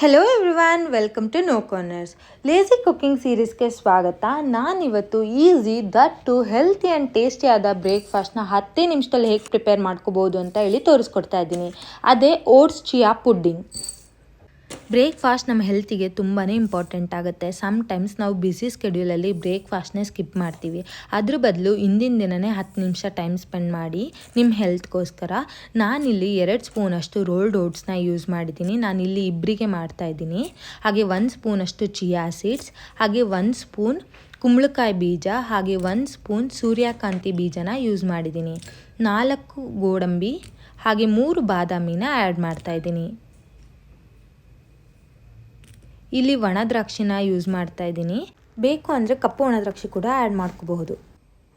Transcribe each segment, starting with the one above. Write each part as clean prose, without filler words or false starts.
Hello everyone, welcome to no corners. Lazy cooking ಸೀರೀಸ್ಗೆ ಸ್ವಾಗತ. ನಾನಿವತ್ತು easy that too healthy and tasty ಆದ ಬ್ರೇಕ್ಫಾಸ್ಟ್ನ 10 ನಿಮಿಷದಲ್ಲಿ ಹೇಗೆ ಪ್ರಿಪೇರ್ ಮಾಡ್ಕೋಬೋದು ಅಂತ ಹೇಳಿ ತೋರಿಸ್ಕೊಡ್ತಾ ಇದ್ದೀನಿ. ಅದೇ ಓಟ್ಸ್ ಚಿಯಾ ಪುಡ್ಡಿಂಗ್. ಬ್ರೇಕ್ಫಾಸ್ಟ್ ನಮ್ಮ ಹೆಲ್ತಿಗೆ ತುಂಬಾ ಇಂಪಾರ್ಟೆಂಟ್ ಆಗುತ್ತೆ. ಸಮ್ಟೈಮ್ಸ್ ನಾವು ಬ್ಯುಸಿ ಸ್ಕೆಡ್ಯೂಲಲ್ಲಿ ಬ್ರೇಕ್ಫಾಸ್ಟ್ನೇ ಸ್ಕಿಪ್ ಮಾಡ್ತೀವಿ. ಅದ್ರ ಬದಲು ಹಿಂದಿನ ದಿನವೇ 10 ನಿಮಿಷ ಟೈಮ್ ಸ್ಪೆಂಡ್ ಮಾಡಿ ನಿಮ್ಮ ಹೆಲ್ತ್ಗೋಸ್ಕರ ನಾನಿಲ್ಲಿ 2 ಸ್ಪೂನಷ್ಟು ರೋಲ್ಡ್ ಓಟ್ಸ್ನ ಯೂಸ್ ಮಾಡಿದ್ದೀನಿ. ನಾನಿಲ್ಲಿ ಇಬ್ಬರಿಗೆ ಮಾಡ್ತಾಯಿದ್ದೀನಿ. ಹಾಗೆ 1 ಸ್ಪೂನಷ್ಟು ಚಿಯಾ ಸೀಡ್ಸ್, ಹಾಗೆ 1 ಸ್ಪೂನ್ ಕುಂಬಳಕಾಯಿ ಬೀಜ, ಹಾಗೆ 1 ಸ್ಪೂನ್ ಸೂರ್ಯಕಾಂತಿ ಬೀಜನ ಯೂಸ್ ಮಾಡಿದ್ದೀನಿ. 4 ಗೋಡಂಬಿ ಹಾಗೆ 3 ಬಾದಾಮಿನ ಆ್ಯಡ್ ಮಾಡ್ತಾಯಿದ್ದೀನಿ. ಇಲ್ಲಿ ಒಣ ದ್ರಾಕ್ಷಿನ ಯೂಸ್ ಮಾಡ್ತಾ ಇದ್ದೀನಿ. ಬೇಕು ಅಂದರೆ ಕಪ್ಪು ಒಣ ದ್ರಾಕ್ಷಿ ಕೂಡ ಆ್ಯಡ್ ಮಾಡ್ಕೋಬಹುದು.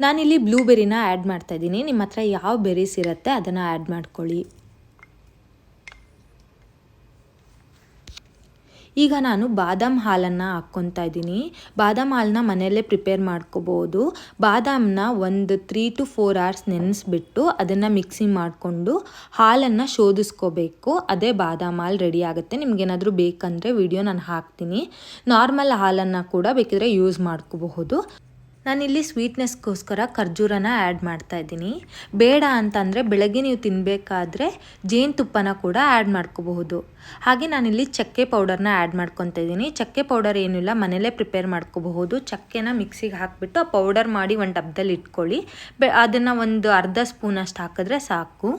ನಾನಿಲ್ಲಿ ಬ್ಲೂಬೆರಿನ ಆ್ಯಡ್ ಮಾಡ್ತಾ ಇದ್ದೀನಿ. ನಿಮ್ಮ ಹತ್ರ ಯಾವ ಬೆರೀಸ್ ಇರುತ್ತೆ ಅದನ್ನು ಆ್ಯಡ್ ಮಾಡ್ಕೊಳ್ಳಿ. ಈಗ ನಾನು ಬಾದಾಮ್ ಹಾಲನ್ನು ಹಾಕ್ಕೊತಾ ಇದ್ದೀನಿ. ಬಾದಾಮ್ ಹಾಲನ್ನ ಮನೆಯಲ್ಲೇ ಪ್ರಿಪೇರ್ ಮಾಡ್ಕೋಬೋದು. ಬಾದಾಮನ್ನ ಒಂದು 3 to 4 hours ನೆನೆಸ್ಬಿಟ್ಟು ಅದನ್ನು ಮಿಕ್ಸಿ ಮಾಡಿಕೊಂಡು ಹಾಲನ್ನು ಶೋಧಿಸ್ಕೋಬೇಕು. ಅದೇ ಬಾದಾಮ್ ಹಾಲು ರೆಡಿ ಆಗುತ್ತೆ. ನಿಮಗೇನಾದರೂ ಬೇಕಂದರೆ ವಿಡಿಯೋ ನಾನು ಹಾಕ್ತೀನಿ. ನಾರ್ಮಲ್ ಹಾಲನ್ನು ಕೂಡ ಬೇಕಿದ್ರೆ ಯೂಸ್ ಮಾಡ್ಕೋಬಹುದು. ನಾನಿಲ್ಲಿ ಸ್ವೀಟ್ನೆಸ್ಗೋಸ್ಕರ ಖರ್ಜೂರನ ಆ್ಯಡ್ ಮಾಡ್ತಾ ಇದ್ದೀನಿ. ಬೇಡ ಅಂತಂದರೆ ಬೆಳಗ್ಗೆ ನೀವು ತಿನ್ನಬೇಕಾದ್ರೆ ಜೇನುತುಪ್ಪನ ಕೂಡ ಆ್ಯಡ್ ಮಾಡ್ಕೋಬಹುದು. ಹಾಗೆ ನಾನಿಲ್ಲಿ ಚಕ್ಕೆ ಪೌಡರ್ನ ಆ್ಯಡ್ ಮಾಡ್ಕೊತಾ ಇದ್ದೀನಿ. ಚಕ್ಕೆ ಪೌಡರ್ ಏನಿಲ್ಲ, ಮನೇಲೇ ಪ್ರಿಪೇರ್ ಮಾಡ್ಕೋಬಹುದು. ಚಕ್ಕೆನ ಮಿಕ್ಸಿಗೆ ಹಾಕಿಬಿಟ್ಟು ಆ ಪೌಡರ್ ಮಾಡಿ ಒಂದು ಡಬ್ಬದಲ್ಲಿ ಇಟ್ಕೊಳ್ಳಿ. ಅದನ್ನು ಒಂದು ಅರ್ಧ ಸ್ಪೂನಷ್ಟು ಹಾಕಿದ್ರೆ ಸಾಕು.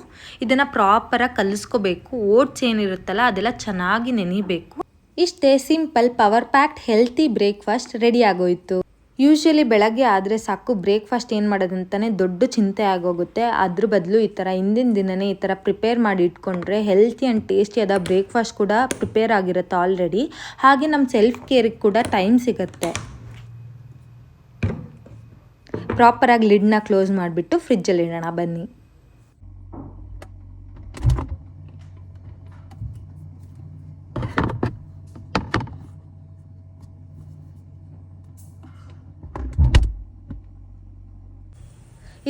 ಇದನ್ನು ಪ್ರಾಪರಾಗಿ ಕಲಿಸ್ಕೋಬೇಕು. ಓಟ್ಸ್ ಏನಿರುತ್ತಲ್ಲ ಅದೆಲ್ಲ ಚೆನ್ನಾಗಿ ನೆನಿಬೇಕು. ಇಷ್ಟೇ, simple power packed healthy breakfast ready ಆಗೋಯಿತು. ಯೂಶ್ವಲಿ ಬೆಳಗ್ಗೆ ಆದರೆ ಸಾಕು, ಬ್ರೇಕ್ಫಾಸ್ಟ್ ಏನು ಮಾಡೋದಂತಲೇ ದೊಡ್ಡ ಚಿಂತೆ ಆಗೋಗುತ್ತೆ. ಅದ್ರ ಬದಲು ಈ ಥರ ಹಿಂದಿನ ದಿನವೇ ಈ ಥರ ಪ್ರಿಪೇರ್ ಮಾಡಿ ಇಟ್ಕೊಂಡ್ರೆ ಹೆಲ್ತಿ ಆ್ಯಂಡ್ ಟೇಸ್ಟಿಯಾದ ಬ್ರೇಕ್ಫಾಸ್ಟ್ ಕೂಡ ಪ್ರಿಪೇರ್ ಆಗಿರುತ್ತೆ ಆಲ್ರೆಡಿ. ಹಾಗೆ ನಮ್ಮ ಸೆಲ್ಫ್ ಕೇರಿಗೆ ಕೂಡ ಟೈಮ್ ಸಿಗುತ್ತೆ. ಪ್ರಾಪರಾಗಿ ಲಿಡ್ನ ಕ್ಲೋಸ್ ಮಾಡಿಬಿಟ್ಟು ಫ್ರಿಜ್ಜಲ್ಲಿ ಇಡೋಣ ಬನ್ನಿ.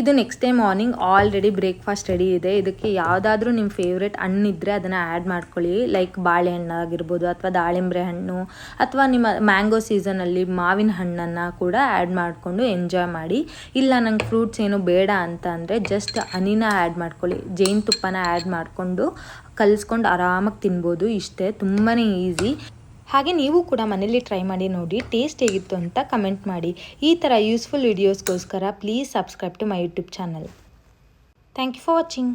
ಇದು next day morning already breakfast ready ಇದೆ. ಇದಕ್ಕೆ ಯಾವುದಾದ್ರೂ ನಿಮ್ಮ ಫೇವ್ರೆಟ್ ಹಣ್ಣಿದ್ದರೆ ಅದನ್ನು ಆ್ಯಡ್ ಮಾಡ್ಕೊಳ್ಳಿ. ಲೈಕ್ ಬಾಳೆಹಣ್ಣು ಆಗಿರ್ಬೋದು, ಅಥವಾ ದಾಳಿಂಬೆ ಹಣ್ಣು, ಅಥವಾ ನಿಮ್ಮ ಮ್ಯಾಂಗೋ ಸೀಸನಲ್ಲಿ ಮಾವಿನ ಹಣ್ಣನ್ನು ಕೂಡ ಆ್ಯಡ್ ಮಾಡಿಕೊಂಡು ಎಂಜಾಯ್ ಮಾಡಿ. ಇಲ್ಲ ನಂಗೆ ಫ್ರೂಟ್ಸ್ ಏನು ಬೇಡ ಅಂತ ಅಂದರೆ ಜಸ್ಟ್ ಹನಿನ ಆ್ಯಡ್ ಮಾಡ್ಕೊಳ್ಳಿ. ಜೇನುತುಪ್ಪನ ಆ್ಯಡ್ ಮಾಡಿಕೊಂಡು ಕಲಿಸ್ಕೊಂಡು ಆರಾಮಾಗಿ ತಿನ್ಬೋದು. ಇಷ್ಟೇ, ತುಂಬಾ ಈಸಿ. ಹಾಗೆ ನೀವು ಕೂಡ ಮನೇಲಿ ಟ್ರೈ ಮಾಡಿ ನೋಡಿ, ಟೇಸ್ಟ್ ಹೇಗಿತ್ತು ಅಂತ ಕಮೆಂಟ್ ಮಾಡಿ. ಈ ಥರ ಯೂಸ್ಫುಲ್ ವಿಡಿಯೋಸ್ಗೋಸ್ಕರ please subscribe to my YouTube channel. Thank you for watching.